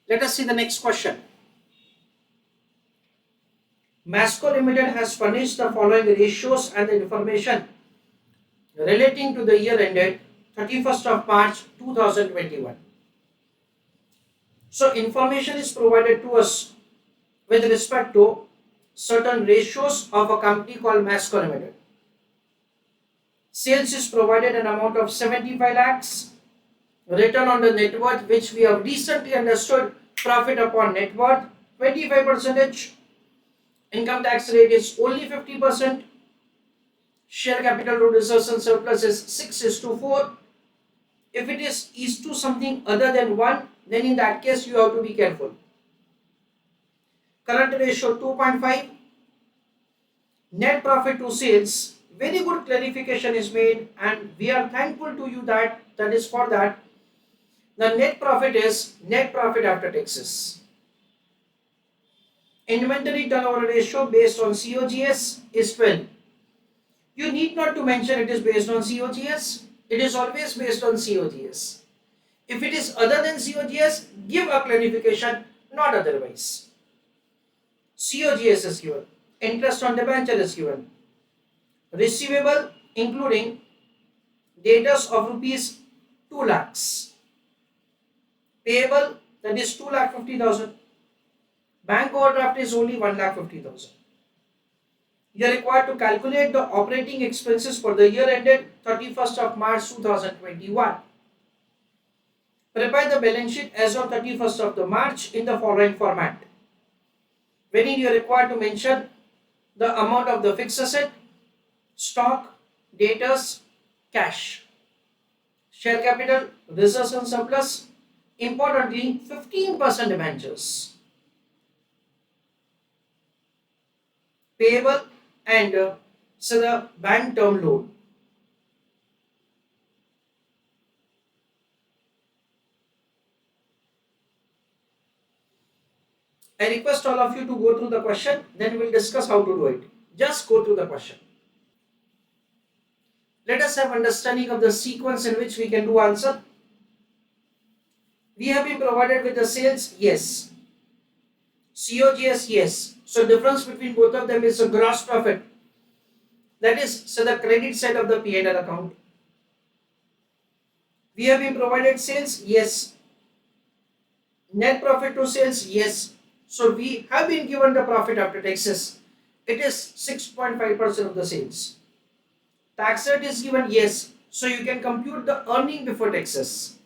Let us see the next question. Masco Limited has furnished the following ratios and the information relating to the year ended 31st of March 2021. So information is provided to us with respect to certain ratios of a company called Masco Limited. Sales is provided an amount of 75 lakhs. Return on the net worth, which we have recently understood, profit upon net worth 25%. Income tax rate is only 50%. Share capital to reserves and surplus is 6:4. If it is to something other than 1, then in that case you have to be careful. Current ratio 2.5. Net profit to sales. Very good clarification is made, and we are thankful to you that is for that. The net profit is net profit after taxes. Inventory turnover ratio based on COGS is 12. You need not to mention it is based on COGS. It is always based on COGS. If it is other than COGS, give a clarification, not otherwise. COGS is given. Interest on debenture is given. Receivable including debtors of rupees 2 lakhs. Payable, that is 2,50,000. Bank overdraft is only 1,50,000. You are required to calculate the operating expenses for the year ended 31st of March 2021. Prepare the balance sheet as on 31st of the March in the following format. Wherein you are required to mention the amount of the fixed asset, stock, debtors, cash, share capital, reserves and surplus, importantly 15% debentures, payable and so the bank term loan. I request all of you to go through the question, then we'll discuss how to do it. Just go through the question. Let us have understanding of the sequence in which we can do answer. We have been provided with the sales, yes. COGS, yes. So difference between both of them is the gross profit. That is, so the credit side of the P&L account. We have been provided sales, yes. Net profit to sales, yes. So we have been given the profit after taxes. It is 6.5% of the sales. Tax rate is given, yes. So you can compute the earning before taxes.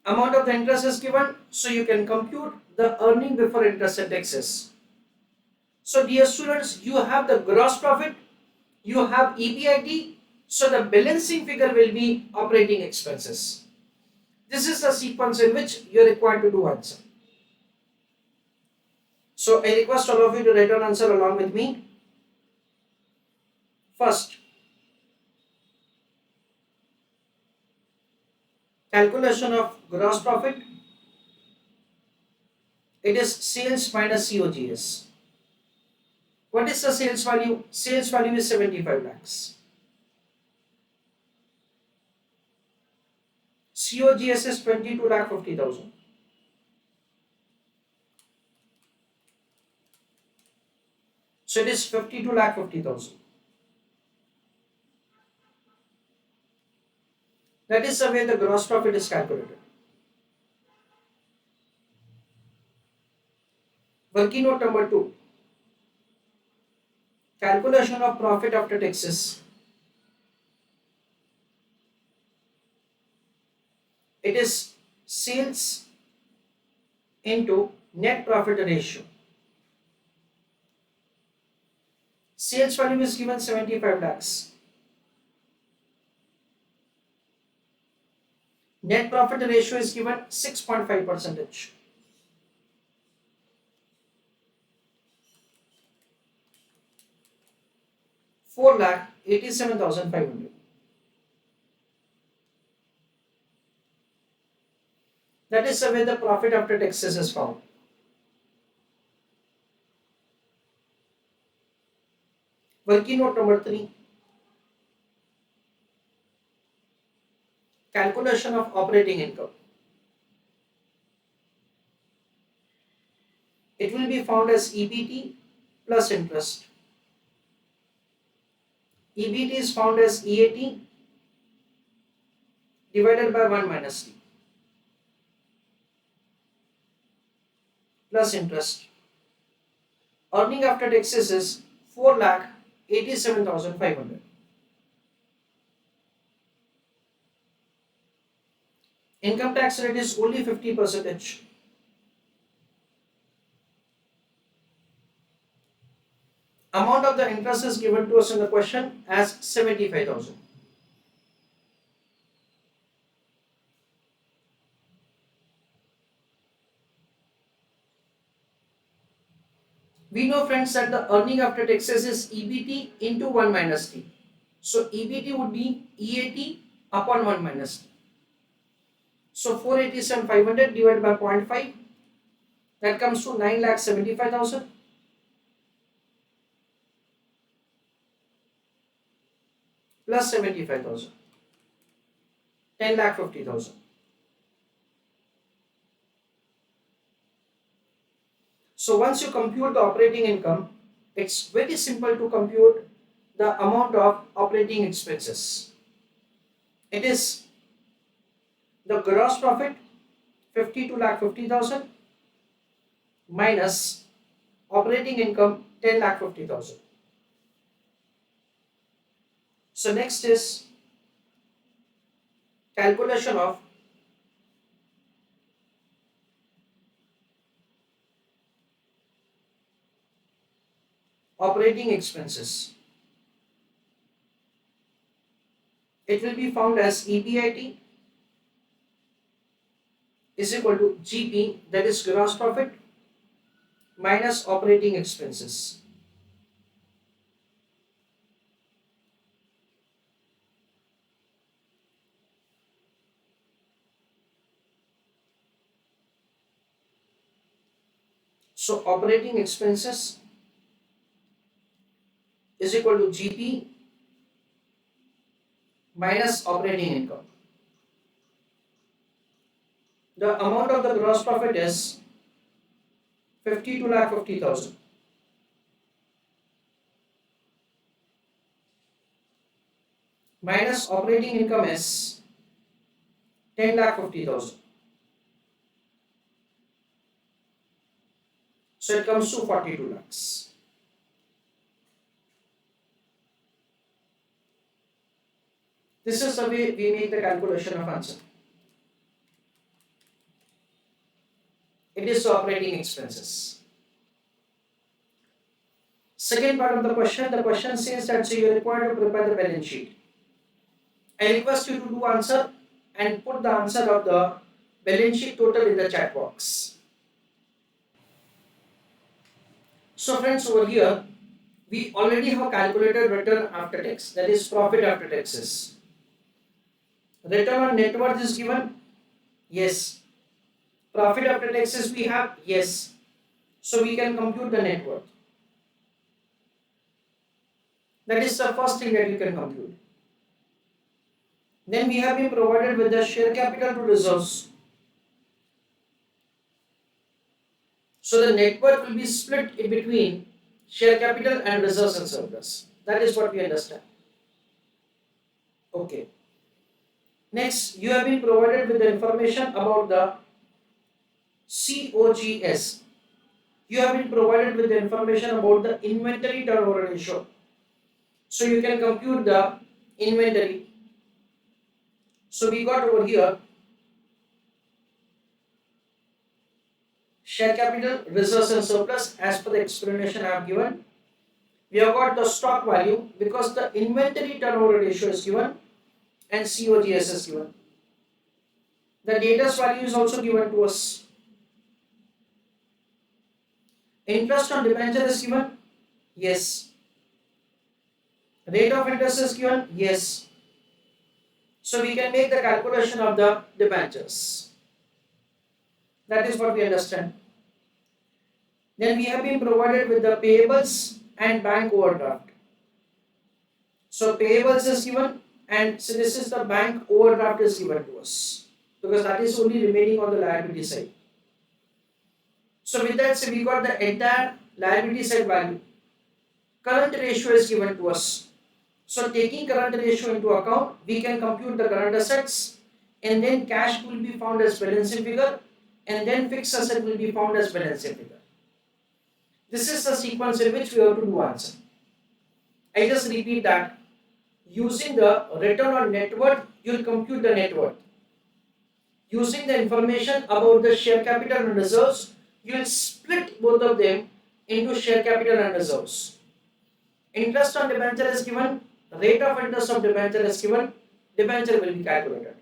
Amount of the interest is given, so you can compute the earning before interest and taxes. So dear students, you have the gross profit, you have EBIT, so the balancing figure will be operating expenses. This is the sequence in which you are required to do answer. So I request all of you to write down answer along with me. First, calculation of gross profit. It is sales minus COGS. What is the sales value? Sales value is 75 lakhs. COGS is 22,50,000. So it is 52,50,000. That is the way the gross profit is calculated. Working note number 2. Calculation of profit after taxes. It is sales into net profit ratio. Sales value is given 75 lakhs. Net profit ratio is given 6.5%. ₹4,87,500. That is the way the profit after taxes is found. Working note number 3. Calculation of operating income. be found as EBT plus interest. EBT is found as EAT divided by 1 minus T plus interest. Earning after taxes is 4,87,500. Income tax rate is only 50%. Amount of the interest is given to us in the question as 75,000. We know, friends, that the earning after taxes is EBT into 1 minus T. So EBT would be EAT upon 1 minus T. So 487,500 divided by 0.5, that comes to 9,75,000 plus 75,000, 10,50,000. So once you compute the operating income, it's very simple to compute the amount of operating expenses. It is the gross profit 52,50,000 minus operating income 10,50,000. So next is calculation of operating expenses. It will be found as EBIT is equal to GP, that is gross profit, minus operating expenses. So operating expenses is equal to GP minus operating income. The amount of the gross profit is 52,50,000 minus operating income is 10,50,000. So it comes to 42 lakhs. This is the way we make the calculation of answer. It is operating expenses. Second part of the question says that so you are required to prepare the balance sheet. I request you to do answer and put the answer of the balance sheet total in the chat box. So friends, over here we already have calculated return after tax, that is profit after taxes. Return on net worth is given, yes. Profit after taxes we have, yes. So we can compute the net worth. That is the first thing that you can compute. Then we have been provided with the share capital to reserves. So the net worth will be split in between share capital and reserves and surplus. That is what we understand. Okay. Next, you have been provided with the information about the COGS. You have been provided with the information about the inventory turnover ratio. So you can compute the inventory. So we got over here share capital, reserves and surplus as per the explanation I have given. We have got the stock value because the inventory turnover ratio is given and COGS is given. The debtors value is also given to us. Interest on debenture is given? Yes. Rate of interest is given? Yes. So we can make the calculation of the debentures. That is what we understand. Then we have been provided with the payables and bank overdraft. So payables is given and so this is the bank overdraft is given to us because that is only remaining on the liability side. So with that, so we got the entire liability side value. Current ratio is given to us. So taking current ratio into account, we can compute the current assets, and then cash will be found as balancing figure, and then fixed asset will be found as balancing figure. This is the sequence in which we have to do answer. I just repeat that. Using the return on net worth, you will compute the net worth. Using the information about the share capital and reserves, you will split both of them into share capital and reserves. Interest on debenture is given, rate of interest of debenture is given, debenture will be calculated.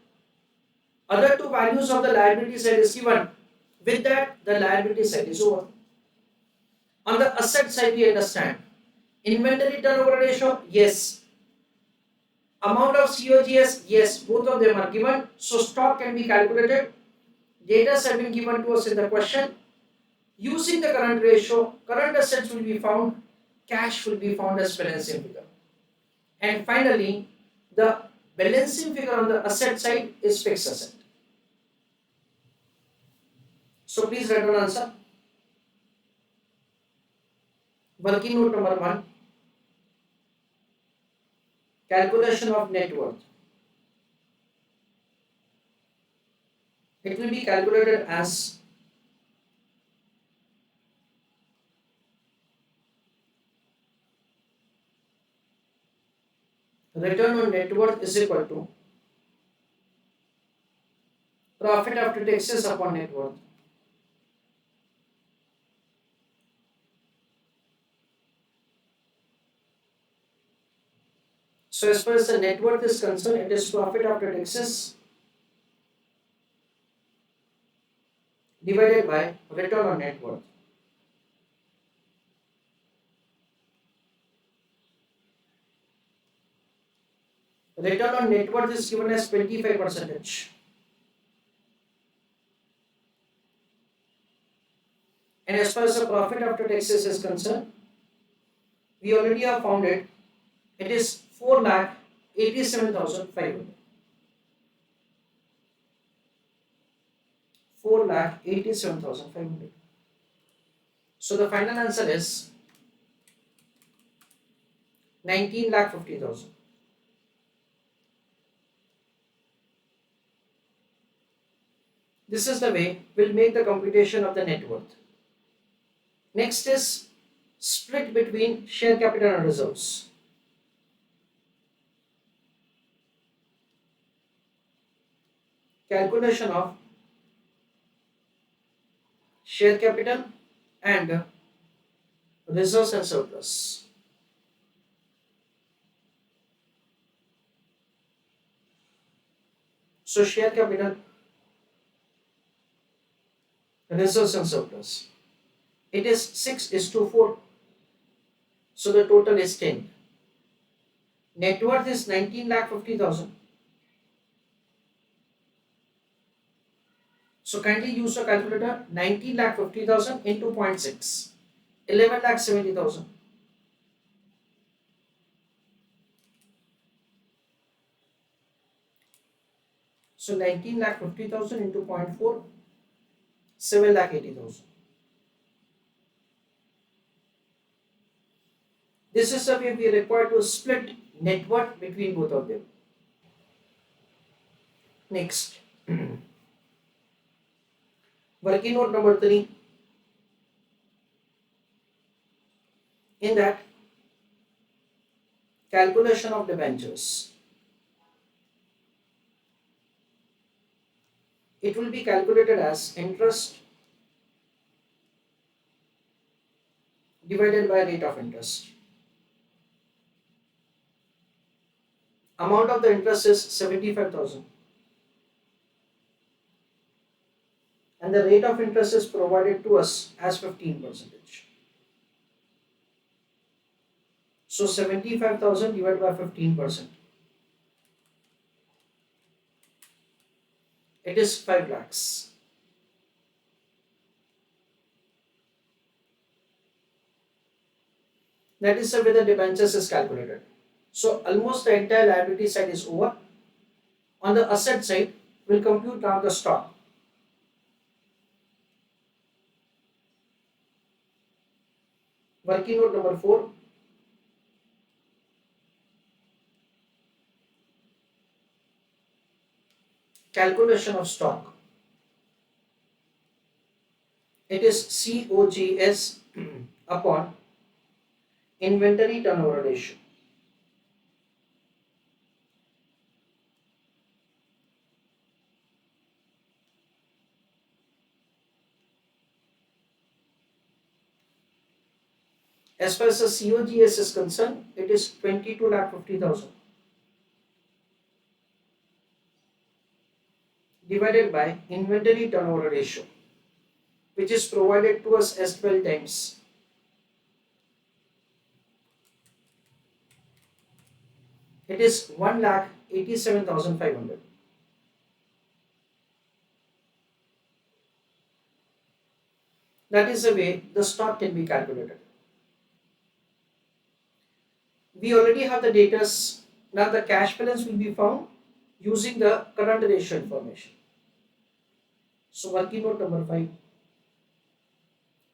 Other two values of the liability side is given. With that, the liability side is over. On the asset side, we understand. Inventory turnover ratio, yes. Amount of COGS, yes, both of them are given. So stock can be calculated. Data have been given to us in the question. Using the current ratio, current assets will be found, cash will be found as balancing figure. And finally, the balancing figure on the asset side is fixed asset. So please write down answer. Working note number 1, calculation of net worth. It will be calculated as return on net worth is equal to profit after taxes upon net worth. So as far as the net worth is concerned, it is profit after taxes divided by return on net worth. Return on net worth is given as 25%. And as far as the profit after taxes is concerned, we already have found it. It is 4,87,500. 4,87,500. So the final answer is 19,50,000. This is the way we'll make the computation of the net worth. Next is split between share capital and reserves. Calculation of share capital and reserves and surplus. So share capital, reserves and surplus. It is 6:4. So the total is 10. Net worth is 19,50,000. So kindly use your calculator. 19,50,000 into 0.6. 11,70,000. So 19,50,000 into 0.4. 7,80,000. This is the way we are required to split net worth between both of them. Next, working note number 3. In that, calculation of debentures. It will be calculated as interest divided by rate of interest. Amount of the interest is 75,000. And the rate of interest is provided to us as 15%. So 75,000 divided by 15%. It is 5 lakhs. That is the way the debentures is calculated. So almost the entire liability side is over. On the asset side, we'll compute now the stock. Working note number 4, calculation of stock. It is COGS upon inventory turnover ratio. As far as the COGS is concerned, it is 22,50,000 divided by inventory turnover ratio, which is provided to us as 12 times. It is 1,87,500. That is the way the stock can be calculated. We already have the debtors. Now the cash balance will be found using the current ratio information. So working note number 5,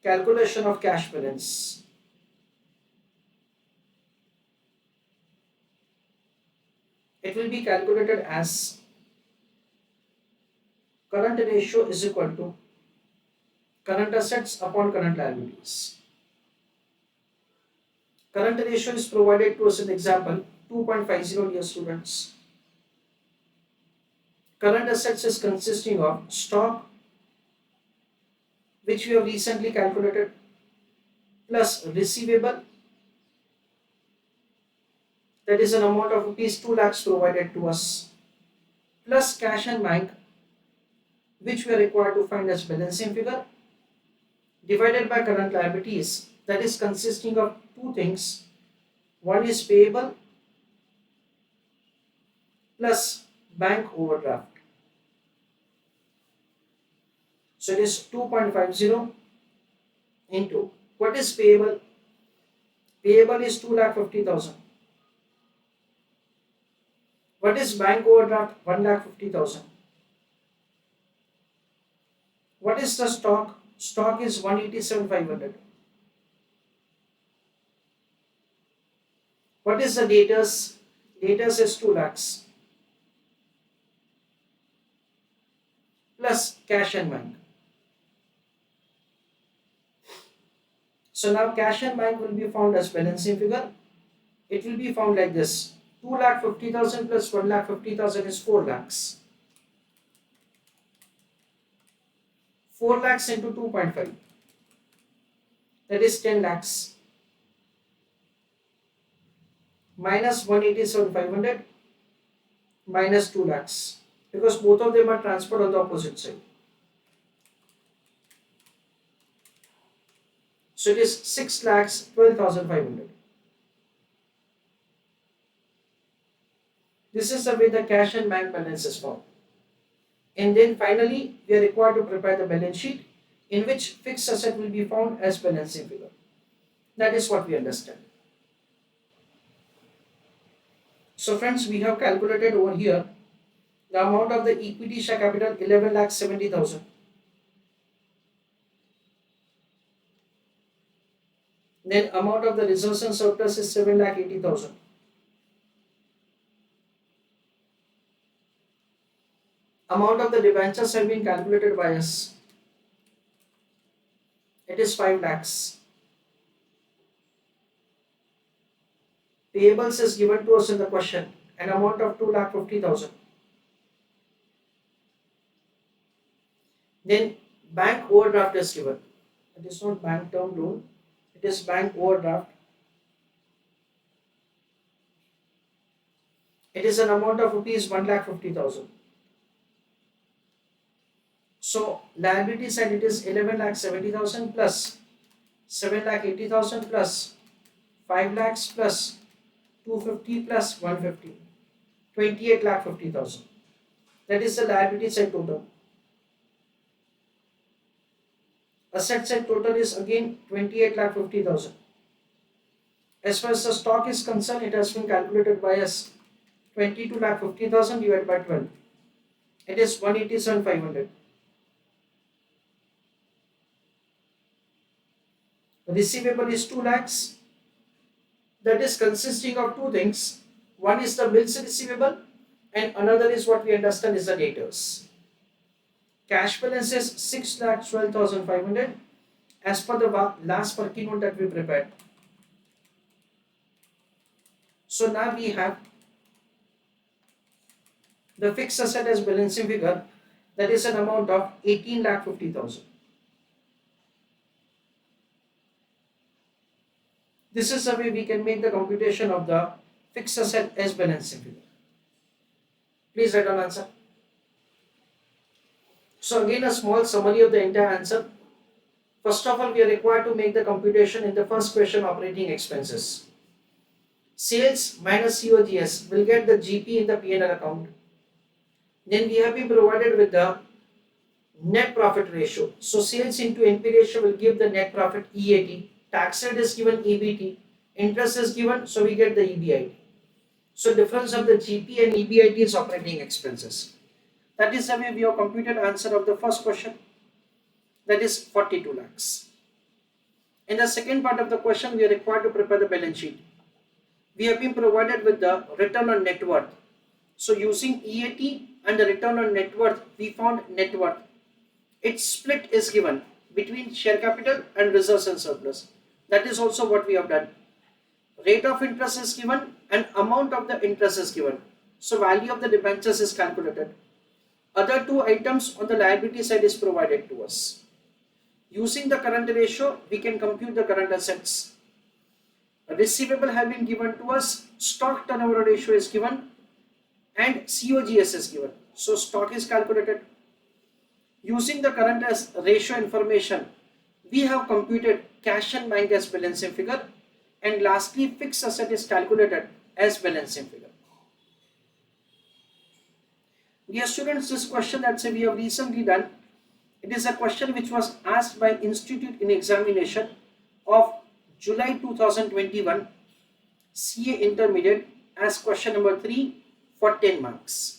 calculation of cash balance. It will be calculated as current ratio is equal to current assets upon current liabilities. Current ratio is provided to us in example 2.50, dear students. Current assets is consisting of stock, which we have recently calculated, plus receivable, that is an amount of rupees 2 lakhs provided to us, plus cash and bank, which we are required to find as balancing figure, divided by current liabilities, that is consisting of two things. One is payable plus bank overdraft. So it is 2.50 into what is payable? Payable is 2,50,000. What is bank overdraft? 1,50,000. What is the stock? Stock is 187,500. What is the debtors? Debtors is 2 lakhs plus cash and bank. So now cash and bank will be found as balancing figure. It will be found like this: 2,50,000 plus 1,50,000 is 4 lakhs. 4 lakhs into 2.5, that is 10 lakhs, minus 187,500 minus 2 lakhs, because both of them are transferred on the opposite side. So it is 6 lakhs 12,500. This is the way the cash and bank balance is found. And then finally, we are required to prepare the balance sheet in which fixed asset will be found as balancing figure. That is what we understand. So friends, we have calculated over here the amount of the equity share capital 11,70,000. Then amount of the reserves and surplus is 7,80,000. Amount of the debentures have been calculated by us. It is 5 lakhs. Payables is given to us in the question, an amount of 2,50,000. Then bank overdraft is given. It is not bank term loan, it is bank overdraft. It is an amount of rupees 1,50,000. So liability side, it is 11,70,000 plus 7,80,000 plus 5 lakhs plus 250 plus 150, 28,50,000. That is the liability side total. Asset side total is again 28,50,000. As far as the stock is concerned, it has been calculated by us 22,50,000 divided by 12. It is 187,500. Receivable is 2 lakhs. That is consisting of two things. One is the bills receivable and another is what we understand is the debtors. Cash balance is 6,12,500 as per the last working note that we prepared. So now we have the fixed asset as balancing figure, that is an amount of 18,50,000. This is the way we can make the computation of the fixed asset as balancing figure. Please write down answer. So again a small summary of the entire answer. First of all, we are required to make the computation in the first question, operating expenses. Sales minus COGS will get the GP in the P&L account. Then we have been provided with the net profit ratio. So sales into NP ratio will give the net profit EAT. Tax rate is given EBT. Interest is given, so we get the EBIT. So difference of the GP and EBIT is operating expenses. That is the way we have computed answer of the first question. That is 42 lakhs. In the second part of the question, we are required to prepare the balance sheet. We have been provided with the return on net worth. So using EAT and the return on net worth, we found net worth. Its split is given between share capital and reserves and surplus. That is also what we have done. Rate of interest is given and amount of the interest is given. So value of the debentures is calculated. Other two items on the liability side is provided to us. Using the current ratio, we can compute the current assets. A receivable have been given to us, stock turnover ratio is given and COGS is given. So stock is calculated. Using the current ratio information, we have computed cash and bank as balancing figure, and lastly fixed asset is calculated as balancing figure. Dear students, this question that we have recently done, it is a question which was asked by Institute in examination of July 2021 CA Intermediate as question number 3 for 10 marks.